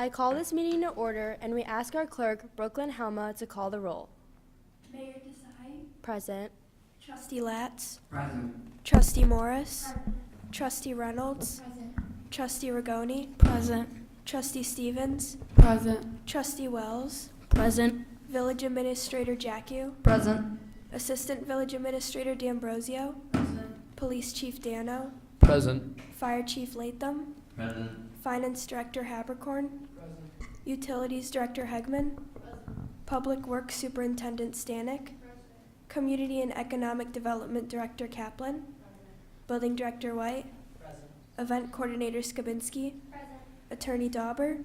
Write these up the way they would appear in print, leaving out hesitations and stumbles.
I call this meeting to order, and we ask our clerk, Brooklyn Helma, to call the roll. Mayor Desai. Present. Trustee Latz. Present. Trustee Morris. Present. Trustee Reynolds. Present. Trustee Rigoni. Present. Trustee Stevens. Present. Trustee Wells. Present. Village Administrator Jacku. Present. Assistant Village Administrator D'Ambrosio. Present. Police Chief Dano. Present. Fire Chief Latham. Present. Finance Director Habercorn. Present. Utilities Director Hegman. Public Works Superintendent Stanek. Community and Economic Development Director Kaplan. Building Director White. Event Coordinator Skabinski. Attorney Dauber.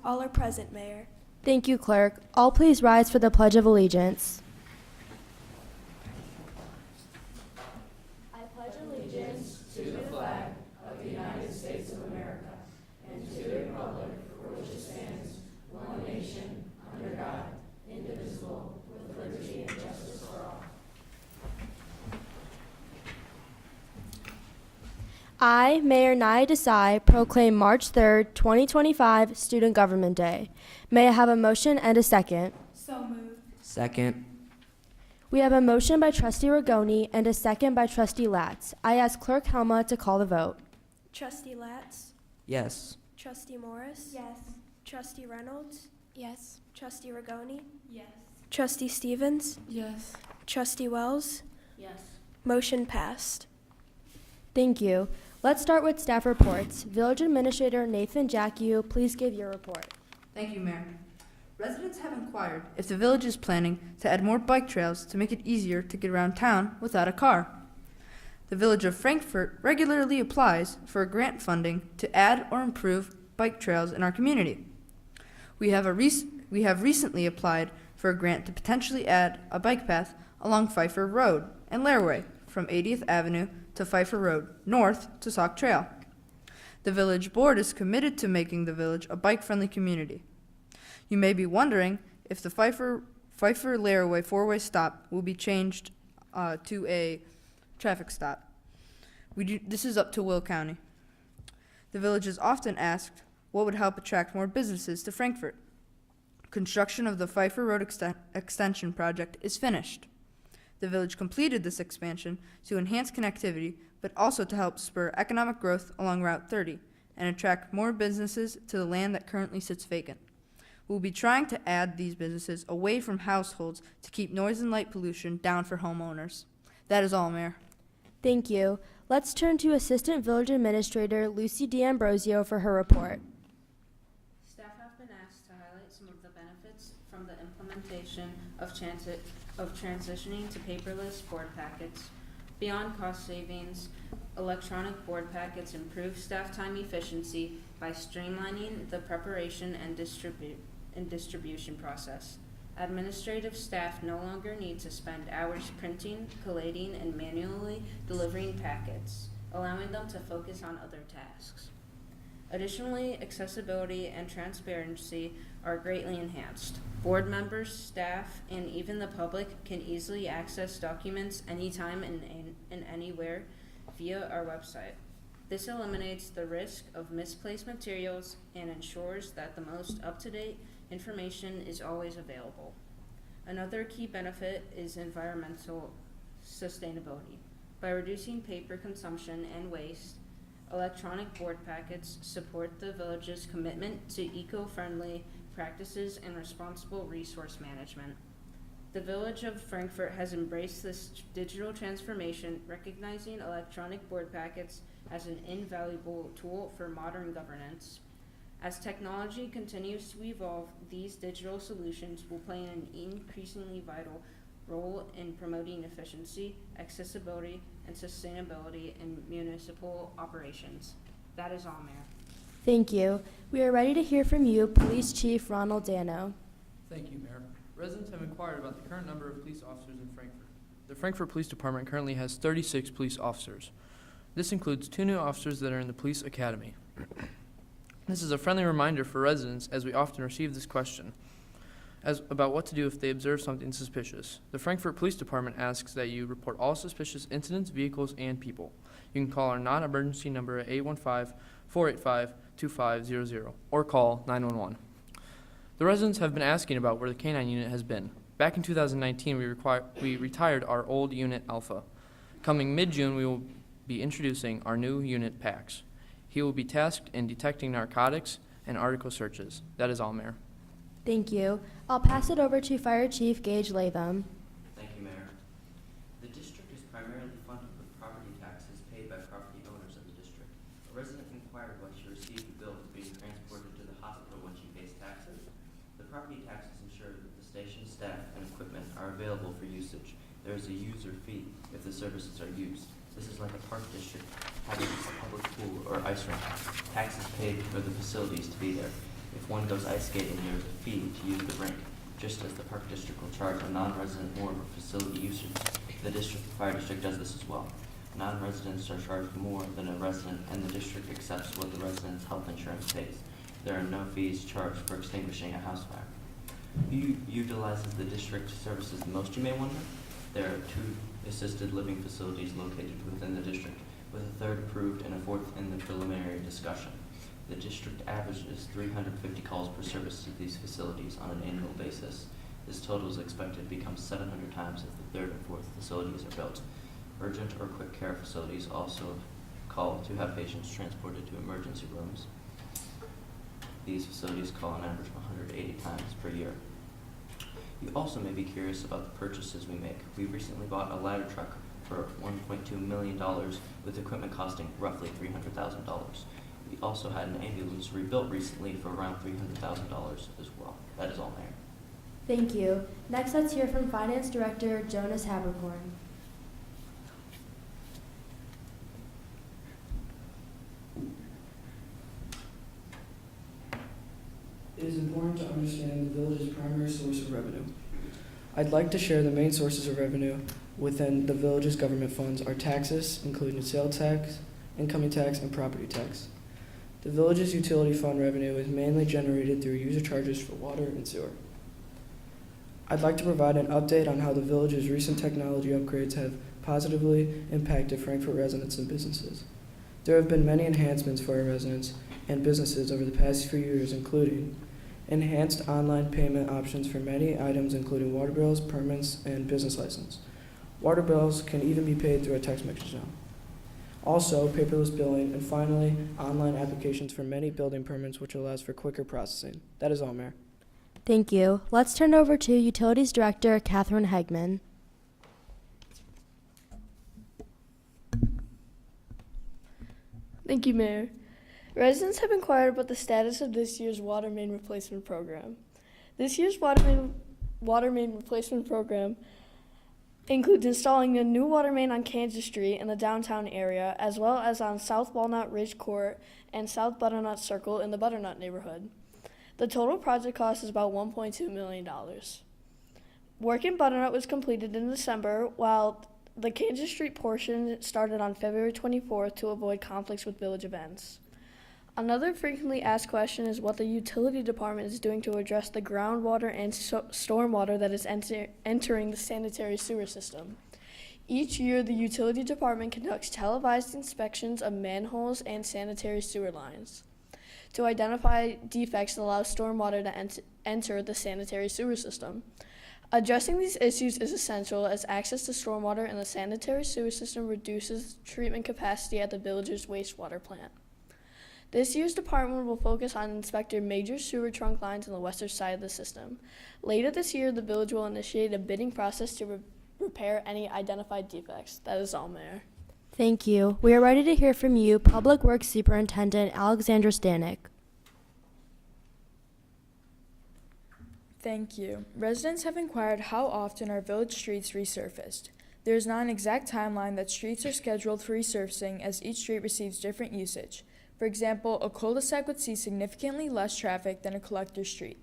All are present, Mayor. Thank you, clerk. All please rise for the Pledge of Allegiance. I pledge allegiance to the flag of the United States of America and to the republic for which it stands, one nation, under God, indivisible, with liberty and justice for all. I, Mayor Naya Desai, proclaim March 3rd, 2025, Student Government Day. May I have a motion and a second? So moved. Second. We have a motion by Trustee Rigoni and a second by Trustee Latz. I ask Clerk Helma to call the vote. Trustee Latz. Yes. Trustee Morris. Yes. Trustee Reynolds. Yes. Trustee Rigoni. Yes. Trustee Stevens. Yes. Trustee Wells. Yes. Motion passed. Thank you. Let's start with staff reports. Village Administrator Nathan Jacku, please give your report. Thank you, Mayor. Residents have inquired if the village is planning to add more bike trails to make it easier to get around town without a car. The Village of Frankfort regularly applies for grant funding to add or improve bike trails in our community. We have recently applied for a grant to potentially add a bike path along Pfeiffer Road and Lairway from 80th Avenue to Pfeiffer Road, north to Sauk Trail. The village board is committed to making the village a bike-friendly community. You may be wondering if the Pfeiffer Lairway four-way stop will be changed to a traffic stop. This is up to Will County. The village is often asked what would help attract more businesses to Frankfort. Construction of the Pfeiffer Road extension project is finished. The village completed this expansion to enhance connectivity, but also to help spur economic growth along Route 30 and attract more businesses to the land that currently sits vacant. We'll be trying to add these businesses away from households to keep noise and light pollution down for homeowners. That is all, Mayor. Thank you. Let's turn to Assistant Village Administrator Lucy D'Ambrosio for her report. Staff have been asked to highlight some of the benefits from the implementation of transitioning to paperless board packets. Beyond cost savings, electronic board packets improve staff time efficiency by streamlining the preparation and distribution process. Administrative staff no longer need to spend hours printing, collating, and manually delivering packets, allowing them to focus on other tasks. Additionally, accessibility and transparency are greatly enhanced. Board members, staff, and even the public can easily access documents anytime and anywhere via our website. This eliminates the risk of misplaced materials and ensures that the most up-to-date information is always available. Another key benefit is environmental sustainability. By reducing paper consumption and waste, electronic board packets support the village's commitment to eco-friendly practices and responsible resource management. The Village of Frankfort has embraced this digital transformation, recognizing electronic board packets as an invaluable tool for modern governance. As technology continues to evolve, these digital solutions will play an increasingly vital role in promoting efficiency, accessibility, and sustainability in municipal operations. That is all, Mayor. Thank you. We are ready to hear from you, Police Chief Ronald Dano. Thank you, Mayor. Residents have inquired about the current number of police officers in Frankfort. The Frankfort Police Department currently has 36 police officers. This includes 2 new officers that are in the police academy. This is a friendly reminder for residents, as we often receive this question about what to do if they observe something suspicious. The Frankfort Police Department asks that you report all suspicious incidents, vehicles, and people. You can call our non-emergency number at 815-485-2585 2500 or call 911. The residents have been asking about where the K-9 unit has been. Back in 2019, we retired our old unit Alpha. Coming mid-June, we will be introducing our new unit Pax. He will be tasked in detecting narcotics and article searches. That is all, Mayor. Thank you. I'll pass it over to Fire Chief Gage Latham. Thank you, Mayor. The district is primarily funded with property taxes paid by property owners of the district. A resident inquired why she received a bill for being transported to the hospital when she pays taxes. The property taxes ensure that the station staff and equipment are available for usage. There is a user fee if the services are used. This is like a park district having a public pool or ice rink. Taxes paid for the facilities to be there. If one goes ice skating, there is a fee to use the rink, just as the park district will charge a non-resident more for facility usage. The fire district does this as well. Non-residents are charged more than a resident, and the district accepts what the resident's health insurance pays. There are no fees charged for extinguishing a house fire. Who utilizes the district services the most, you may wonder? There are 2 assisted living facilities located within the district, with a third approved and a fourth in the preliminary discussion. The district averages 350 calls per service to these facilities on an annual basis. This total is expected to become 700 times as the third and fourth facilities are built. Urgent or quick care facilities also call to have patients transported to emergency rooms. These facilities call on average 180 times per year. You also may be curious about the purchases we make. We recently bought a ladder truck for $1.2 million with equipment costing roughly $300,000. We also had an ambulance rebuilt recently for around $300,000 as well. That is all, Mayor. Thank you. Next, let's hear from Finance Director Jonas Haberkorn. It is important to understand the village's primary source of revenue. I'd like to share the main sources of revenue within the village's government funds are taxes, including sales tax, income tax, and property tax. The village's utility fund revenue is mainly generated through user charges for water and sewer. I'd like to provide an update on how the village's recent technology upgrades have positively impacted Frankfort residents and businesses. There have been many enhancements for our residents and businesses over the past few years, including enhanced online payment options for many items, including water bills, permits, and business license. Water bills can even be paid through a text message now. Also, paperless billing, and finally, online applications for many building permits, which allows for quicker processing. That is all, Mayor. Thank you. Let's turn over to Utilities Director Catherine Hegman. Thank you, Mayor. Residents have inquired about the status of this year's water main replacement program. This year's water main replacement program includes installing a new water main on Kansas Street in the downtown area, as well as on South Walnut Ridge Court and South Butternut Circle in the Butternut neighborhood. The total project cost is about $1.2 million. Work in Butternut was completed in December, while the Kansas Street portion started on February 24th to avoid conflicts with village events. Another frequently asked question is what the utility department is doing to address the groundwater and stormwater that is entering the sanitary sewer system. Each year, the utility department conducts televised inspections of manholes and sanitary sewer lines to identify defects that allow stormwater to enter the sanitary sewer system. Addressing these issues is essential as access to stormwater in the sanitary sewer system reduces treatment capacity at the village's wastewater plant. This year's department will focus on inspecting major sewer trunk lines on the western side of the system. Later this year, the village will initiate a bidding process to repair any identified defects. That is all, Mayor. Thank you. We are ready to hear from you, Public Works Superintendent Alexandra Stanek. Thank you. Residents have inquired how often are village streets resurfaced. There is not an exact timeline that streets are scheduled for resurfacing as each street receives different usage. For example, a cul-de-sac would see significantly less traffic than a collector street.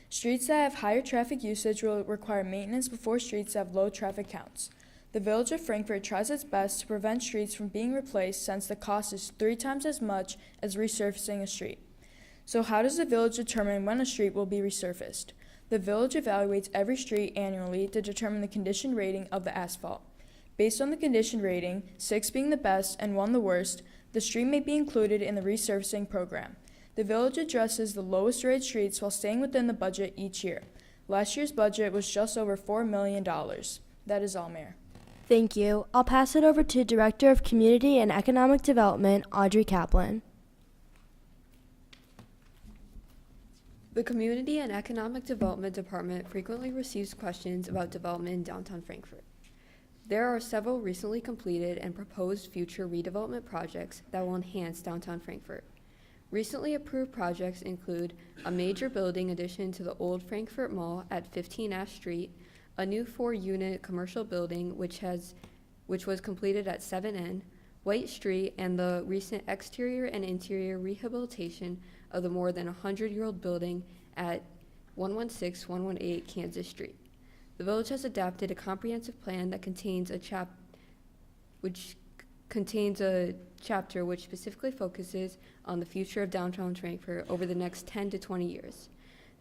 Streets that have higher traffic usage will require maintenance before streets that have low traffic counts. The Village of Frankfort tries its best to prevent streets from being replaced since the cost is 3 times as much as resurfacing a street. So how does the village determine when a street will be resurfaced? The village evaluates every street annually to determine the condition rating of the asphalt. Based on the condition rating, 6 being the best and 1 the worst, the street may be included in the resurfacing program. The village addresses the lowest grade streets while staying within the budget each year. Last year's budget was just over $4 million. That is all, Mayor. Thank you. I'll pass it over to Director of Community and Economic Development, Audrey Kaplan. The Community and Economic Development Department frequently receives questions about development in downtown Frankfort. There are several recently completed and proposed future redevelopment projects that will enhance downtown Frankfort. Recently approved projects include a major building addition to the old Frankfort Mall at 15 Ash Street, a new 4-unit commercial building which was completed at 7N, White Street, and the recent exterior and interior rehabilitation of the more than 100-year-old building at 116-118 Kansas Street. The village has adopted a comprehensive plan that contains a chapter which specifically focuses on the future of downtown Frankfort over the next 10 to 20 years.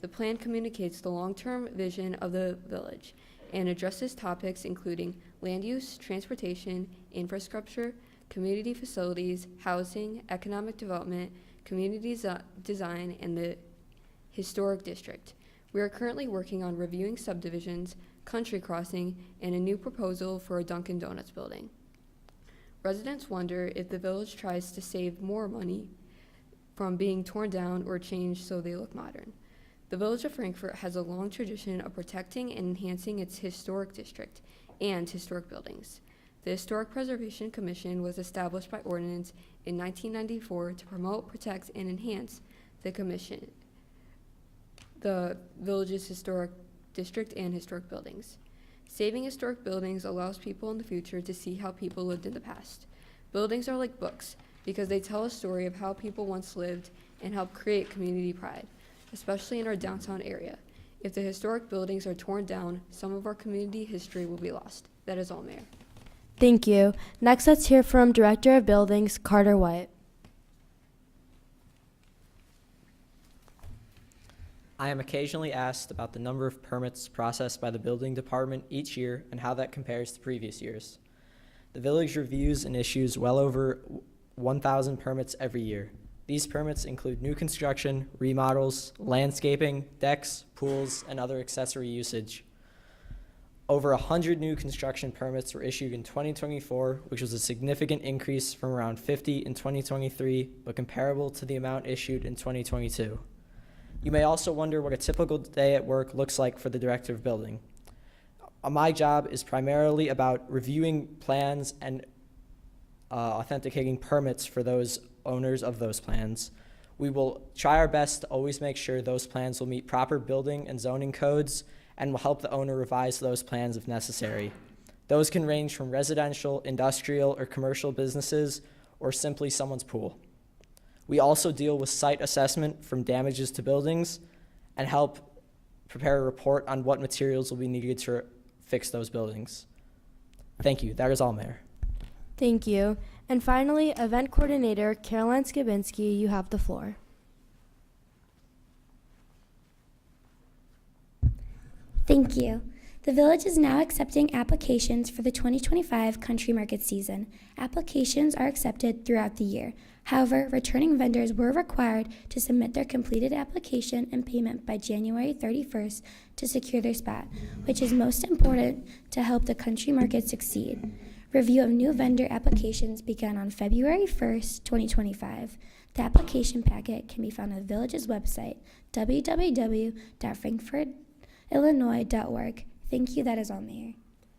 The plan communicates the long-term vision of the village and addresses topics including land use, transportation, infrastructure, community facilities, housing, economic development, community design, and the historic district. We are currently working on reviewing subdivisions, country crossing, and a new proposal for a Dunkin' Donuts building. Residents wonder if the village tries to save more money from being torn down or changed so they look modern. The village of Frankfort has a long tradition of protecting and enhancing its historic district and historic buildings. The Historic Preservation Commission was established by ordinance in 1994 to promote, protect, and enhance the village's historic district and historic buildings. Saving historic buildings allows people in the future to see how people lived in the past. Buildings are like books because they tell a story of how people once lived and help create community pride, especially in our downtown area. If the historic buildings are torn down, some of our community history will be lost. That is all, Mayor. Thank you. Next, let's hear from Director of Buildings, Carter White. I am occasionally asked about the number of permits processed by the building department each year and how that compares to previous years. The village reviews and issues well over 1,000 permits every year. These permits include new construction, remodels, landscaping, decks, pools, and other accessory usage. Over 100 new construction permits were issued in 2024, which was a significant increase from around 50 in 2023, but comparable to the amount issued in 2022. You may also wonder what a typical day at work looks like for the director of building. My job is primarily about reviewing plans and authenticating permits for those owners of those plans. We will try our best to always make sure those plans will meet proper building and zoning codes and will help the owner revise those plans if necessary. Those can range from residential, industrial, or commercial businesses, or simply someone's pool. We also deal with site assessment from damages to buildings and help prepare a report on what materials will be needed to fix those buildings. Thank you. That is all, Mayor. Thank you. And finally, Event Coordinator Caroline Skibinski, you have the floor. Thank you. The village is now accepting applications for the 2025 country market season. Applications are accepted throughout the year. However, returning vendors were required to submit their completed application and payment by January 31st to secure their spot, which is most important to help the country market succeed. Review of new vendor applications began on February 1st, 2025. The application packet can be found on the village's website, www.frankfortillinois.org. Thank you. That is all, Mayor.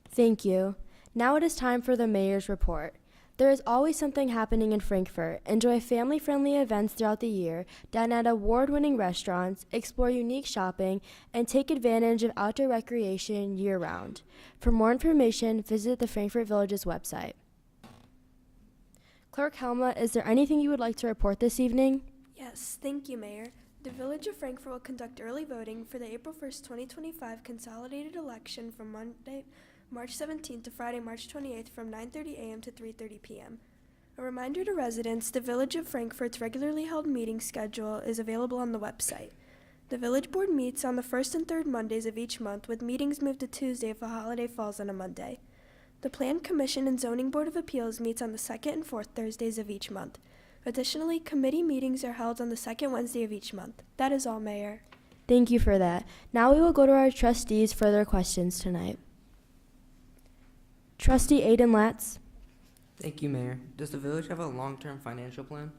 Thank you. Now it is time for the mayor's report. There is always something happening in Frankfort. Enjoy family-friendly events throughout the year, dine at award-winning restaurants, explore unique shopping, and take advantage of outdoor recreation year-round. For more information, visit the Frankfort Village's website. Clerk Helma, is there anything you would like to report this evening? Yes, thank you, Mayor. The Village of Frankfort will conduct early voting for the April 1st, 2025 consolidated election from Monday, March 17th to Friday, March 28th from 9:30 a.m. to 3:30 p.m. A reminder to residents, the Village of Frankfort's regularly held meeting schedule is available on the website. The Village Board meets on the first and third Mondays of each month, with meetings moved to Tuesday if a holiday falls on a Monday. The Plan Commission and Zoning Board of Appeals meets on the second and fourth Thursdays of each month. Additionally, committee meetings are held on the second Wednesday of each month. That is all, Mayor. Thank you for that. Now we will go to our trustees for their questions tonight. Trustee Aiden Latz. Thank you, Mayor. Does the village have a long-term financial plan?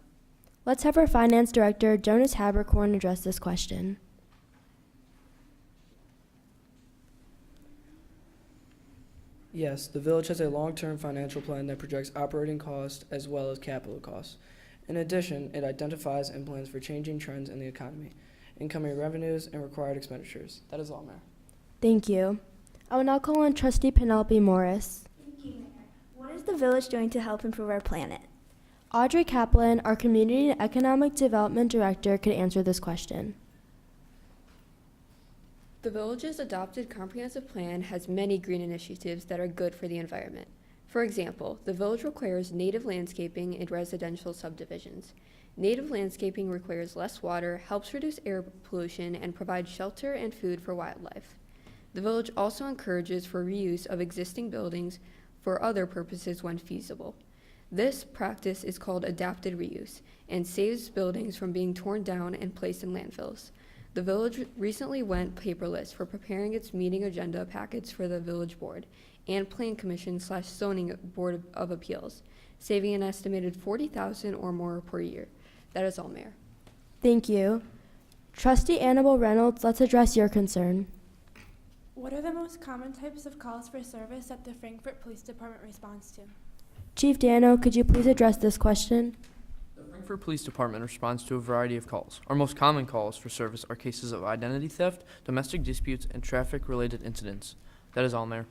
Let's have our Finance Director, Jonas Haberkorn, address this question. Yes, the village has a long-term financial plan that projects operating costs as well as capital costs. In addition, it identifies and plans for changing trends in the economy, incoming revenues, and required expenditures. That is all, Mayor. Thank you. I will now call on Trustee Penelope Morris. Thank you, Mayor. What is the village doing to help improve our planet? Audrey Kaplan, our Community and Economic Development Director, could answer this question. The village's adopted comprehensive plan has many green initiatives that are good for the environment. For example, the village requires native landscaping in residential subdivisions. Native landscaping requires less water, helps reduce air pollution, and provides shelter and food for wildlife. The village also encourages for reuse of existing buildings for other purposes when feasible. This practice is called adapted reuse and saves buildings from being torn down and placed in landfills. The village recently went paperless for preparing its meeting agenda packets for the village board and plan commission / zoning board of appeals, saving an estimated $40,000 or more per year. That is all, Mayor. Thank you. Trustee Annabelle Reynolds, let's address your concern. What are the most common types of calls for service that the Frankfort Police Department responds to? Chief Dano, could you please address this question? The Frankfort Police Department responds to a variety of calls. Our most common calls for service are cases of identity theft, domestic disputes, and traffic-related incidents. That is all, Mayor.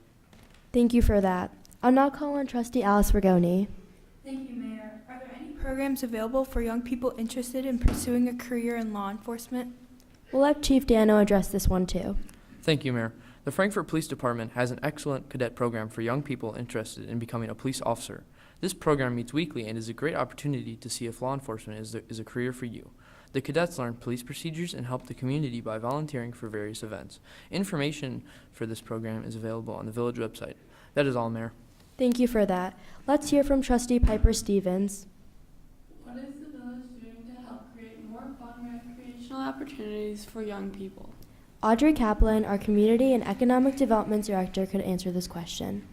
Thank you for that. I'll now call on Trustee Alice Rigoni. Thank you, Mayor. Are there any programs available for young people interested in pursuing a career in law enforcement? We'll let Chief Dano address this one too. Thank you, Mayor. The Frankfort Police Department has an excellent cadet program for young people interested in becoming a police officer. This program meets weekly and is a great opportunity to see if law enforcement is a career for you. The cadets learn police procedures and help the community by volunteering for various events. Information for this program is available on the village website. That is all, Mayor. Thank you for that. Let's hear from Trustee Piper Stevens. What is the village doing to help create more fun recreational opportunities for young people? Audrey Kaplan, our Community and Economic Development Director, could answer this question.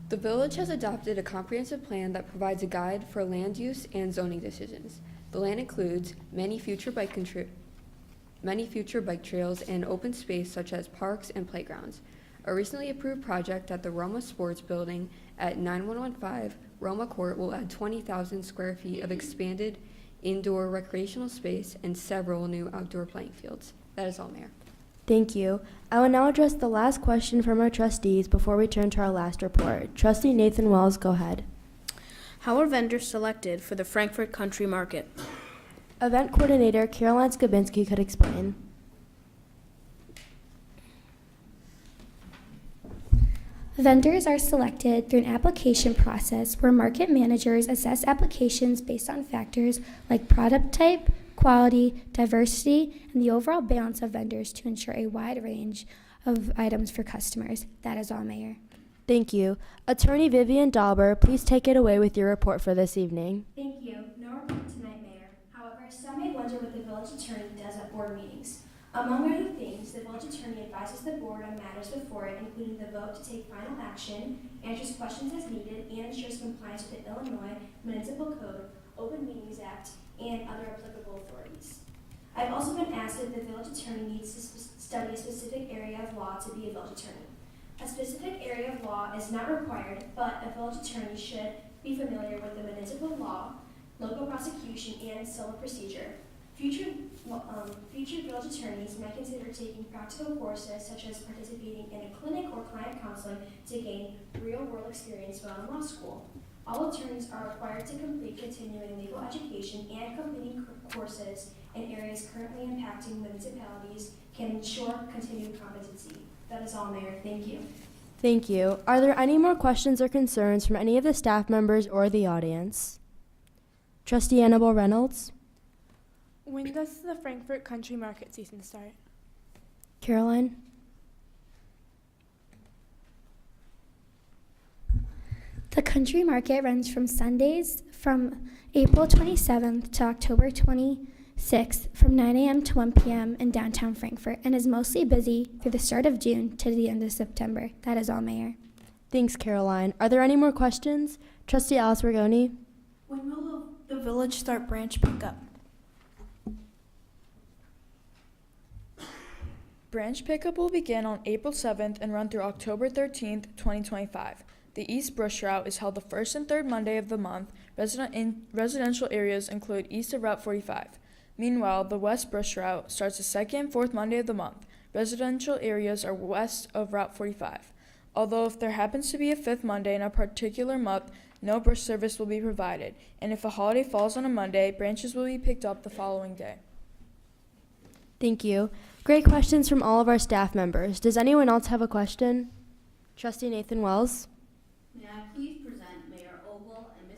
The village has adopted a comprehensive plan that provides a guide for land use and zoning decisions. The land includes many future bike trails and open space such as parks and playgrounds. A recently approved project at the Roma Sports Building at 9115 Roma Court will add 20,000 square feet of expanded indoor recreational space and several new outdoor playing fields. That is all, Mayor. Thank you. I will now address the last question from our trustees before we turn to our last report. Trustee Nathan Wells, go ahead. How are vendors selected for the Frankfort Country Market? Event Coordinator Caroline Skabinski could explain. Vendors are selected through an application process where market managers assess applications based on factors like product type, quality, diversity, and the overall balance of vendors to ensure a wide range of items for customers. That is all, Mayor. Thank you. Attorney Vivian Dauber, please take it away with your report for this evening. Thank you. No report tonight, Mayor. However, some may wonder what the village attorney does at board meetings. Among other things, the village attorney advises the board on matters before it, including the vote to take final action, answers questions as needed, and ensures compliance with the Illinois Municipal Code, Open Meetings Act, and other applicable authorities. I've also been asked if the village attorney needs to study a specific area of law to be a village attorney. A specific area of law is not required, but a village attorney should be familiar with the municipal law, local prosecution, and civil procedure. Future village attorneys might consider taking practical courses such as participating in a clinic or client counseling to gain real-world experience while in law school. All attorneys are required to complete continuing legal education, and completing courses in areas currently impacting municipalities can ensure continued competency. That is all, Mayor. Thank you. Thank you. Are there any more questions or concerns from any of the staff members or the audience? Trustee Annabelle Reynolds. When does the Frankfort Country Market season start? The Country Market runs from Sundays from April 27th to October 26th from 9 a.m. to 1 p.m. in downtown Frankfort and is mostly busy through the start of June to the end of September. That is all, Mayor. Thanks, Caroline. Are there any more questions? Trustee Alice Bergoni? When will the village start branch pickup? Branch pickup will begin on April 7th and run through October 13th, 2025. The East Brush Route is held the first and third Monday of the month. Residential areas include east of Route 45. Meanwhile, the West Brush Route starts the second and fourth Monday of the month. Residential areas are west of Route 45. Although if there happens to be a fifth Monday in a particular month, no brush service will be provided, and if a holiday falls on a Monday, branches will be picked up the following day. Thank you. Great questions from all of our staff members. Does anyone else have a question? Trustee Nathan Wells? May I please present Mayor Ogle and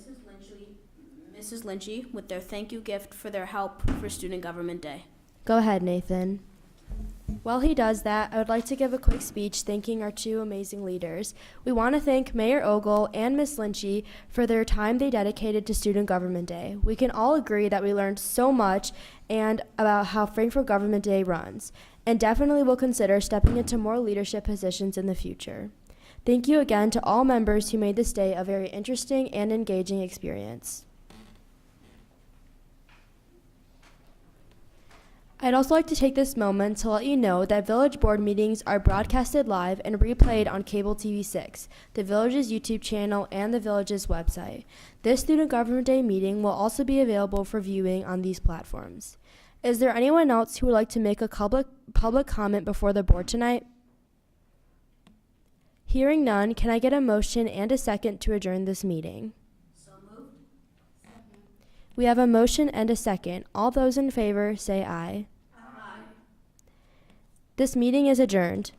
Mrs. Lynchy with their thank you gift for their help for Student Government Day. Go ahead, Nathan. While he does that, I would like to give a quick speech thanking our two amazing leaders. We want to thank Mayor Ogle and Ms. Lynchy for their time they dedicated to Student Government Day. We can all agree that we learned so much and about how Frankfort Government Day runs, and definitely will consider stepping into more leadership positions in the future. Thank you again to all members who made this day a very interesting and engaging experience. I'd also like to take this moment to let you know that Village Board meetings are broadcasted live and replayed on Cable TV 6, the Village's YouTube channel, and the Village's website. This Student Government Day meeting will also be available for viewing on these platforms. Is there anyone else who would like to make a public comment before the board tonight? Hearing none, can I get a motion and a second to adjourn this meeting? So moved. Second. We have a motion and a second. All those in favor say aye. Aye. This meeting is adjourned.